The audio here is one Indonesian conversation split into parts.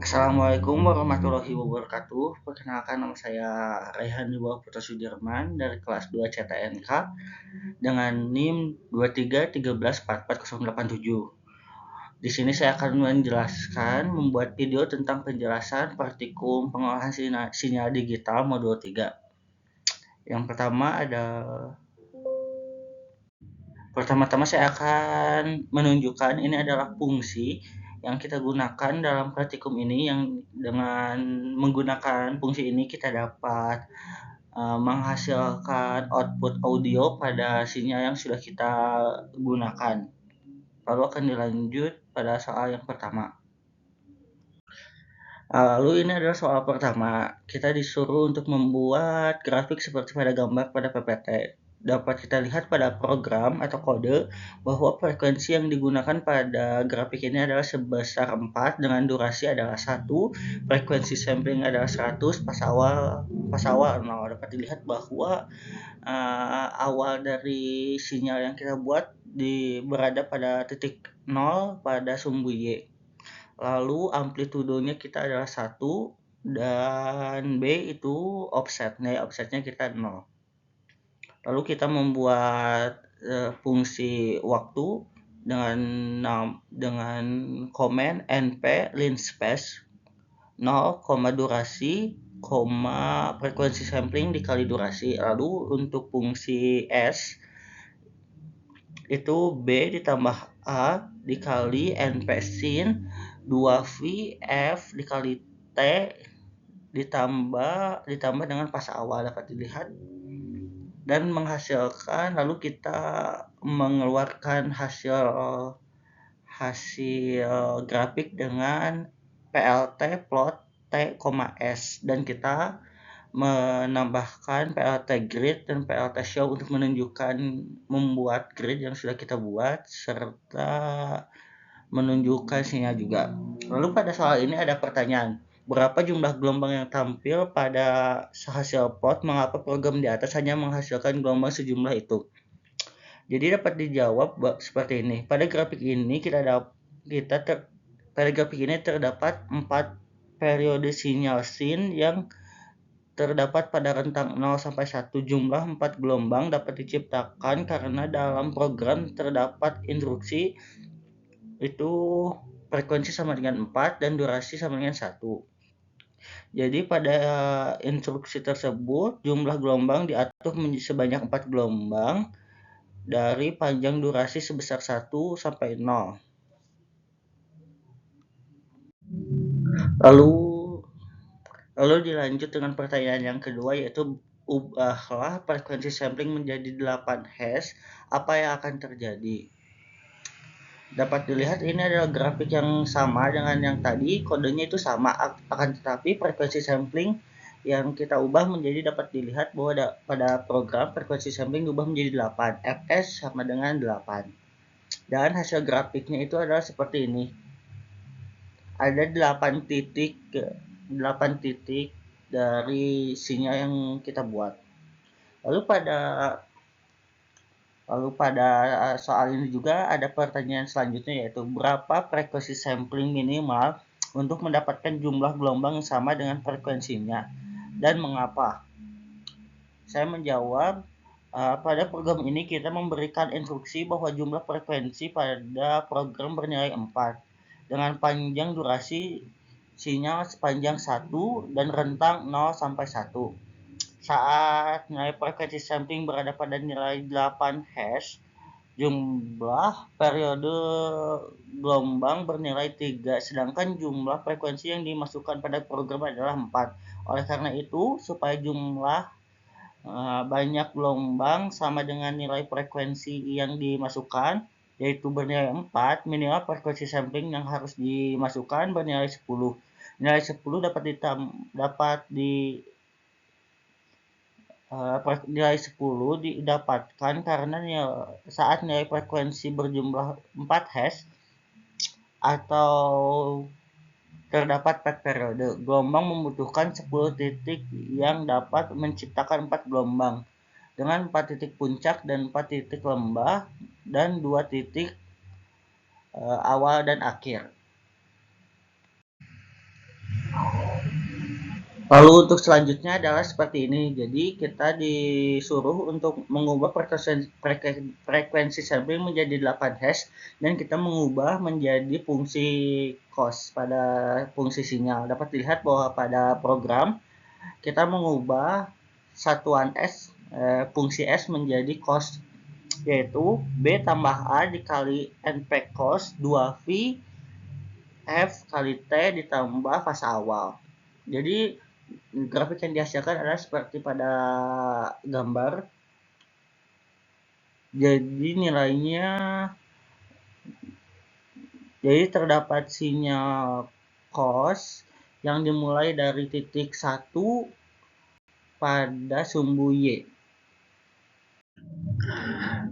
Assalamualaikum warahmatullahi wabarakatuh. Perkenalkan, nama saya Raihan Wibowo Putra Sudirman dari kelas 2 CTNK dengan NIM 23134487. Di sini saya akan membuat video tentang penjelasan praktikum pengolahan sinyal digital modul 3. Yang pertama-tama saya akan menunjukkan ini adalah fungsi yang kita gunakan dalam praktikum ini, yang dengan menggunakan fungsi ini kita dapat menghasilkan output audio pada sinyal yang sudah kita gunakan. Lalu akan dilanjut pada soal yang pertama. Lalu ini adalah soal pertama. Kita disuruh untuk membuat grafik seperti pada gambar pada PPT. Dapat kita lihat pada program atau kode bahwa frekuensi yang digunakan pada grafik ini adalah sebesar 4 dengan durasi adalah 1, frekuensi sampling adalah 100, pas awal 0. Dapat dilihat bahwa awal dari sinyal yang kita buat berada pada titik 0 pada sumbu Y. Lalu amplitudenya kita adalah 1 dan B itu offsetnya kita 0. Lalu kita membuat fungsi waktu dengan komen np linspace 0, durasi, frekuensi sampling dikali durasi. Lalu untuk fungsi S itu B ditambah A dikali np sin 2V F dikali T ditambah dengan pas awal, dapat dilihat dan menghasilkan. Lalu kita mengeluarkan hasil grafik dengan PLT plot T, S, dan kita menambahkan PLT grid dan PLT show untuk membuat grid yang sudah kita buat serta menunjukkan sinyal juga. Lalu pada soal ini ada pertanyaan, berapa jumlah gelombang yang tampil pada hasil plot? Mengapa program di atas hanya menghasilkan gelombang sejumlah itu? Jadi dapat dijawab seperti ini. Pada grafik ini terdapat 4 periode sinyal sin yang terdapat pada rentang 0 sampai 1. Jumlah 4 gelombang dapat diciptakan karena dalam program terdapat instruksi itu frekuensi sama dengan 4 dan durasi sama dengan 1. Jadi pada instruksi tersebut jumlah gelombang diatur sebanyak 4 gelombang dari panjang durasi sebesar 1 sampai 0. Lalu dilanjut dengan pertanyaan yang kedua, yaitu ubahlah frekuensi sampling menjadi 8 Hz, apa yang akan terjadi? Dapat dilihat ini adalah grafik yang sama dengan yang tadi, kodenya itu sama, akan tetapi frekuensi sampling yang kita ubah menjadi, dapat dilihat bahwa pada program frekuensi sampling diubah menjadi 8, Fs sama dengan 8. Dan hasil grafiknya itu adalah seperti ini. Ada 8 titik dari sinyal yang kita buat. Lalu pada soal ini juga ada pertanyaan selanjutnya, yaitu berapa frekuensi sampling minimal untuk mendapatkan jumlah gelombang yang sama dengan frekuensinya dan mengapa? Saya menjawab, pada program ini kita memberikan instruksi bahwa jumlah frekuensi pada program bernilai 4 dengan panjang durasi sinyal sepanjang 1 dan rentang 0 sampai 1. Saat nilai frekuensi sampling berada pada nilai 8 Hz, jumlah periode gelombang bernilai 3, sedangkan jumlah frekuensi yang dimasukkan pada program adalah 4. Oleh karena itu, supaya jumlah banyak gelombang sama dengan nilai frekuensi yang dimasukkan, yaitu bernilai 4, minimal frekuensi sampling yang harus dimasukkan bernilai 10. Nilai 10 nilai 10 didapatkan karena saat nilai frekuensi berjumlah 4 Hz atau terdapat 4 periode, gelombang membutuhkan 10 titik yang dapat menciptakan 4 gelombang dengan 4 titik puncak dan 4 titik lembah dan 2 titik awal dan akhir. Lalu untuk selanjutnya adalah seperti ini. Jadi kita disuruh untuk mengubah frekuensi sampling menjadi 8 hash dan kita mengubah menjadi fungsi cost pada fungsi sinyal. Dapat dilihat bahwa pada program kita mengubah satuan S, fungsi S menjadi cost, yaitu B tambah A dikali NP cost 2V F kali T ditambah fase awal. Jadi grafik yang dihasilkan adalah seperti pada gambar. Jadi nilainya, jadi terdapat sinyal cos yang dimulai dari titik 1 pada sumbu Y.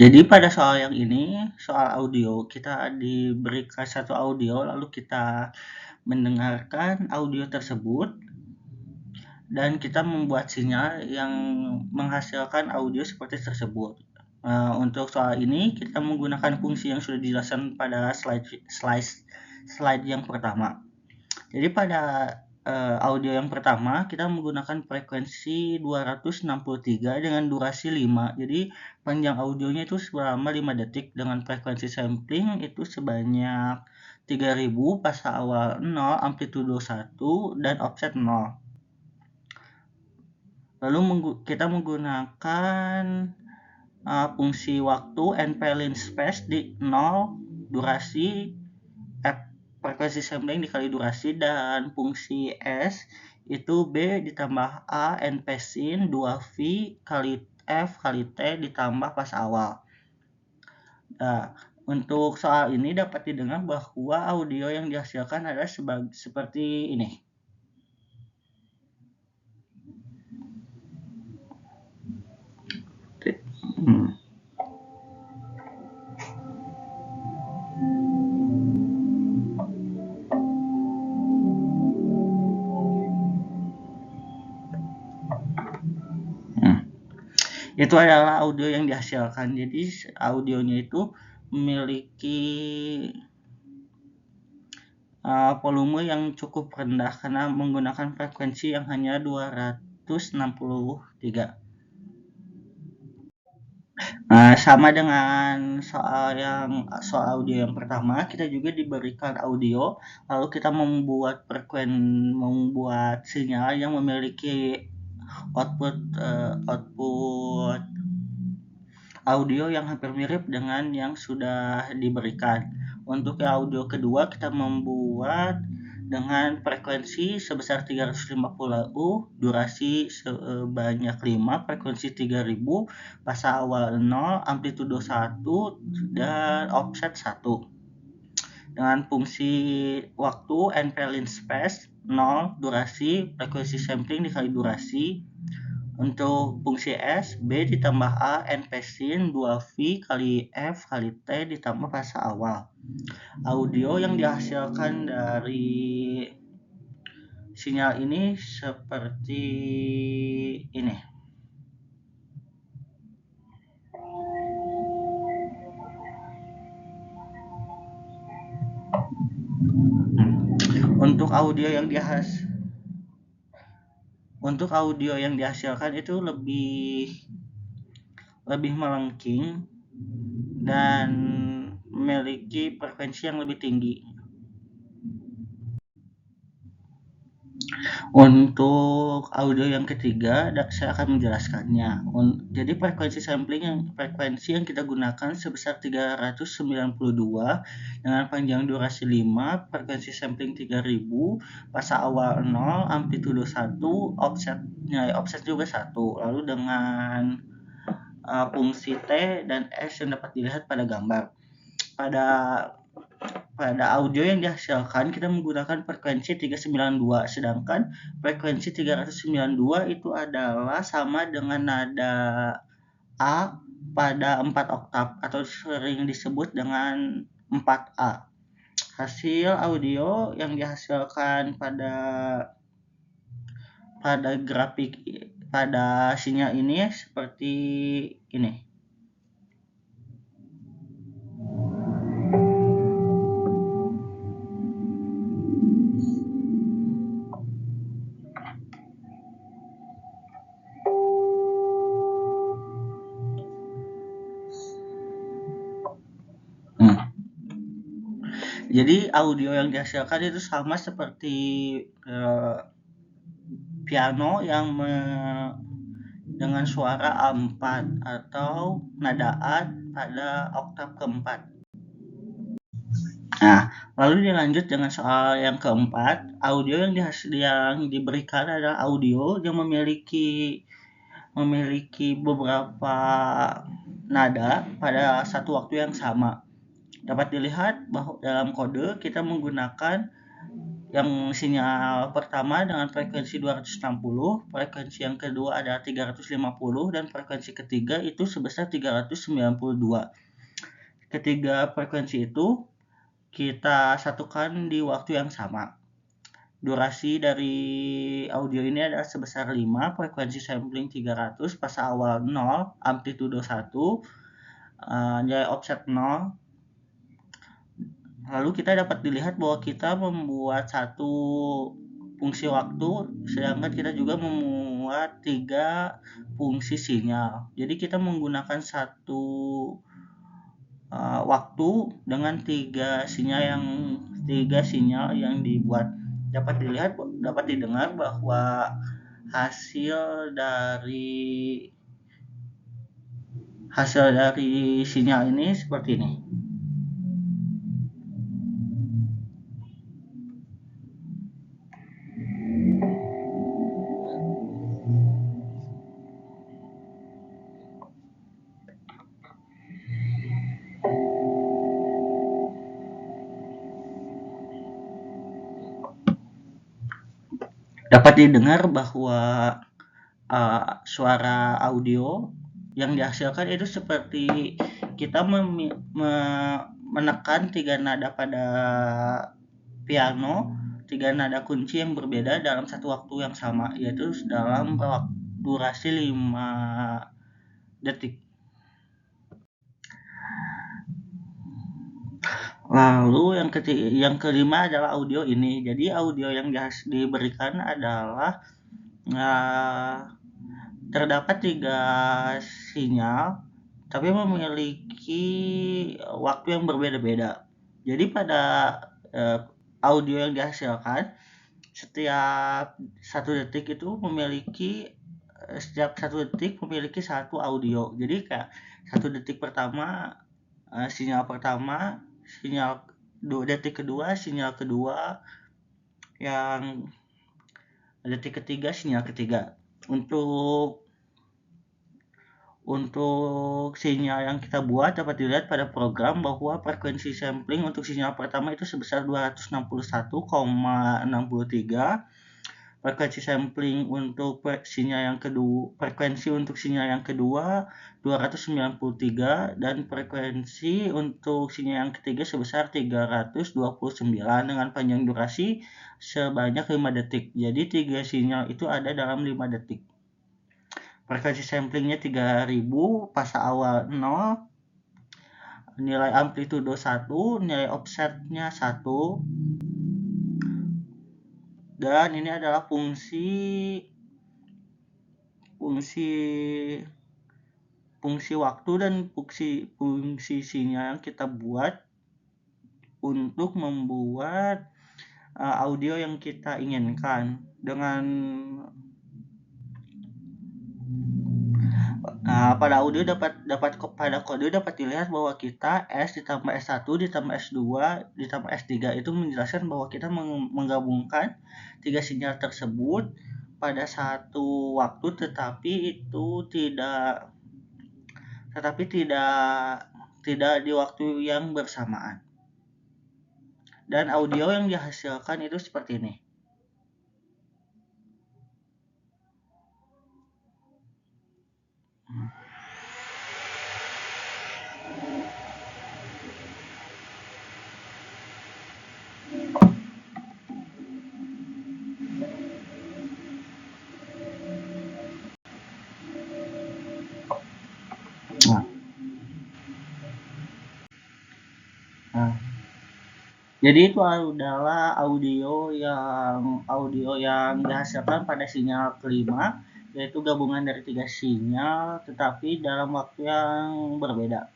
Jadi pada soal yang ini, soal audio, kita diberikan satu audio lalu kita mendengarkan audio tersebut dan kita membuat sinyal yang menghasilkan audio seperti tersebut. Untuk soal ini kita menggunakan fungsi yang sudah dijelaskan pada slide yang pertama. Jadi pada audio yang pertama kita menggunakan frekuensi 263 dengan durasi 5. Jadi panjang audionya itu selama 5 detik dengan frekuensi sampling itu sebanyak 3000, fase awal 0, amplitudo 1 dan offset 0. Lalu kita menggunakan fungsi waktu nplin space di 0, durasi frekuensi sampling dikali durasi, dan fungsi S itu B ditambah A np sin 2V kali F kali T ditambah fase awal. Nah, untuk soal ini dapat didengar bahwa audio yang dihasilkan adalah seperti ini. Itu adalah audio yang dihasilkan. Jadi audionya itu memiliki volume yang cukup rendah karena menggunakan frekuensi yang hanya 263. Sama dengan soal audio yang pertama, kita juga diberikan audio, lalu kita membuat sinyal yang memiliki output audio yang hampir mirip dengan yang sudah diberikan. Untuk audio kedua kita membuat dengan frekuensi sebesar 350U, durasi sebanyak 5, frekuensi 3000, fase awal 0, amplitudo 1 dan offset 1. Dengan fungsi waktu nplin space 0, durasi, frekuensi sampling dikali durasi. Untuk fungsi S, B ditambah A np sin 2V kali F kali T ditambah fase awal. Audio yang dihasilkan dari sinyal ini seperti ini. Untuk audio yang dihasilkan itu lebih melengking dan memiliki frekuensi yang lebih tinggi. Untuk audio yang ketiga, saya akan menjelaskannya. Jadi frekuensi yang kita gunakan sebesar 392 dengan panjang durasi 5, frekuensi sampling 3000, fase awal 0, amplitudo 1, offset juga 1. Lalu dengan fungsi T dan S yang dapat dilihat pada gambar. Pada audio yang dihasilkan kita menggunakan frekuensi 392, sedangkan frekuensi 392 itu adalah sama dengan nada A pada 4 oktav atau sering disebut dengan 4A. Hasil audio yang dihasilkan pada grafik pada sinyal ini seperti ini. Jadi audio yang dihasilkan itu sama seperti piano yang dengan suara A4 atau nada A pada oktav keempat. Nah, lalu dilanjut dengan soal yang keempat, audio yang diberikan adalah audio yang memiliki beberapa nada pada satu waktu yang sama. Dapat dilihat bahwa dalam kode kita menggunakan yang sinyal pertama dengan frekuensi 260, frekuensi yang kedua adalah 350, dan frekuensi ketiga itu sebesar 392. Ketiga frekuensi itu kita satukan di waktu yang sama. Durasi dari audio ini adalah sebesar 5, frekuensi sampling 300, fase awal 0, amplitudo 1, nilai offset 0. Lalu kita dapat dilihat bahwa kita membuat satu fungsi waktu, sedangkan kita juga membuat 3 fungsi sinyal. Jadi kita menggunakan satu waktu dengan 3 sinyal yang dibuat. Dapat didengar bahwa hasil dari sinyal ini seperti ini. Dapat didengar bahwa suara audio yang dihasilkan itu seperti kita menekan 3 nada pada piano, 3 nada kunci yang berbeda dalam satu waktu yang sama, yaitu dalam durasi 5 detik. Lalu yang kelima adalah audio ini. Jadi audio yang diberikan adalah terdapat 3 sinyal tapi memiliki waktu yang berbeda-beda. Jadi pada audio yang dihasilkan setiap 1 detik itu memiliki satu audio. Jadi kayak 1 detik pertama sinyal pertama, sinyal detik kedua sinyal kedua, yang detik ketiga sinyal ketiga. Untuk sinyal yang kita buat dapat dilihat pada program bahwa frekuensi sampling untuk sinyal pertama itu sebesar 261,63. Frekuensi sampling untuk sinyal yang kedua 293, dan frekuensi untuk sinyal yang ketiga sebesar 329 dengan panjang durasi sebanyak 5 detik. Jadi 3 sinyal itu ada dalam 5 detik. Frekuensi samplingnya 3000, fase awal 0, nilai amplitudo 1, nilai offsetnya 1, dan ini adalah fungsi waktu dan fungsi sinyal yang kita buat untuk membuat audio yang kita inginkan. Pada kode dapat dilihat bahwa kita S ditambah S1 ditambah S2 ditambah S3 itu menjelaskan bahwa kita menggabungkan 3 sinyal tersebut pada satu waktu, tetapi tidak di waktu yang bersamaan. Dan audio yang dihasilkan itu seperti ini. Jadi itu adalah audio yang dihasilkan pada sinyal kelima, yaitu gabungan dari 3 sinyal tetapi dalam waktu yang berbeda.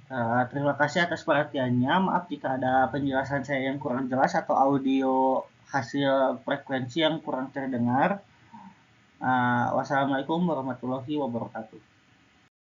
Terima kasih atas perhatiannya. Maaf jika ada penjelasan saya yang kurang jelas atau audio hasil frekuensi yang kurang terdengar. Wassalamualaikum warahmatullahi wabarakatuh.